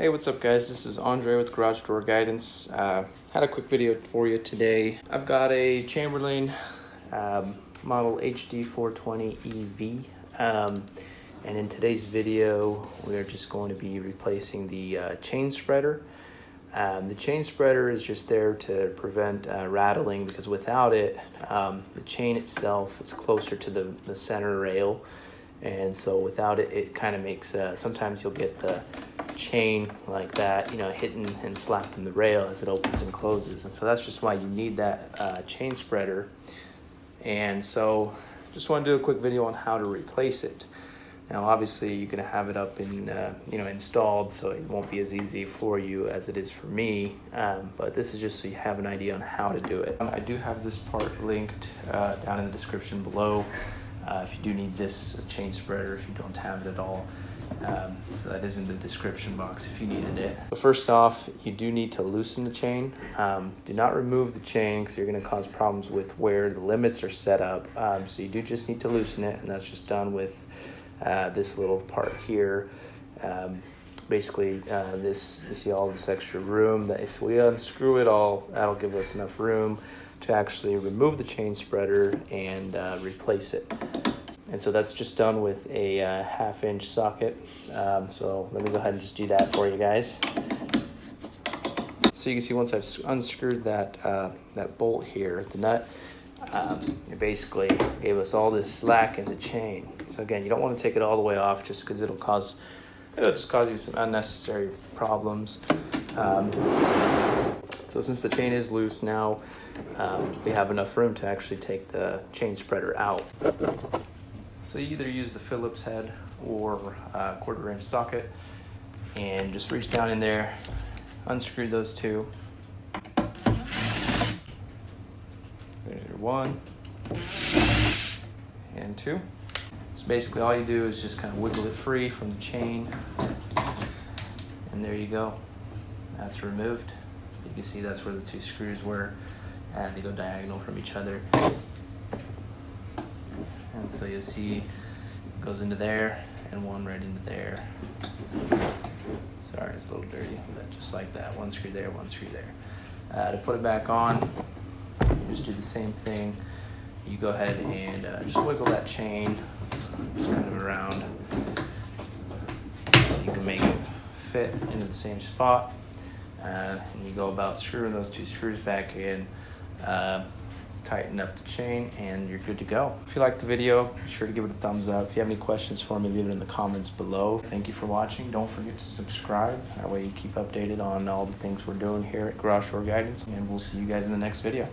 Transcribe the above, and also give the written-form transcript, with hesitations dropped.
Hey, what's up guys? This is Andre with Garage Door Guidance. Had a quick video for you today. I've got a Chamberlain model HD420 EV, and in today's video we are just going to be replacing the chain spreader. The chain spreader is just there to prevent rattling, because without it, the chain itself is closer to the center rail, and so without it, it kind of makes, sometimes you'll get the chain like that, hitting and slapping the rail as it opens and closes. And so that's just why you need that chain spreader. And so just want to do a quick video on how to replace it. Now obviously you're going to have it up in installed, so it won't be as easy for you as it is for me, but this is just so you have an idea on how to do it. I do have this part linked down in the description below if you do need this chain spreader, if you don't have it at all. So that is in the description box if you needed it. But first off, you do need to loosen the chain. Do not remove the chain, because you're going to cause problems with where the limits are set up. So you do just need to loosen it, and that's just done with this little part here. Basically, you see all this extra room, that if we unscrew it all, that'll give us enough room to actually remove the chain spreader and replace it. And so that's just done with a 1/2-inch socket. So let me go ahead and just do that for you guys. So you can see once I've unscrewed that bolt here, the nut, it basically gave us all this slack in the chain. So again, you don't want to take it all the way off, just because it'll just cause you some unnecessary problems. So since the chain is loose now, we have enough room to actually take the chain spreader out. So you either use the Phillips head or a 1/4-inch socket, and just reach down in there, unscrew those two. There's your 1 and 2. So basically all you do is just kind of wiggle it free from the chain, and there you go. That's removed. So you can see that's where the 2 screws were, and they go diagonal from each other. And so you'll see it goes into there and one right into there. Sorry, it's a little dirty, but just like that. 1 screw there, 1 screw there. To put it back on, you just do the same thing. You go ahead and just wiggle that chain just kind of around, so you can make it fit into the same spot. And you go about screwing those 2 screws back in, tighten up the chain, and you're good to go. If you liked the video, be sure to give it a thumbs up. If you have any questions for me, leave it in the comments below. Thank you for watching. Don't forget to subscribe. That way you keep updated on all the things we're doing here at Garage Door Guidance, and we'll see you guys in the next video.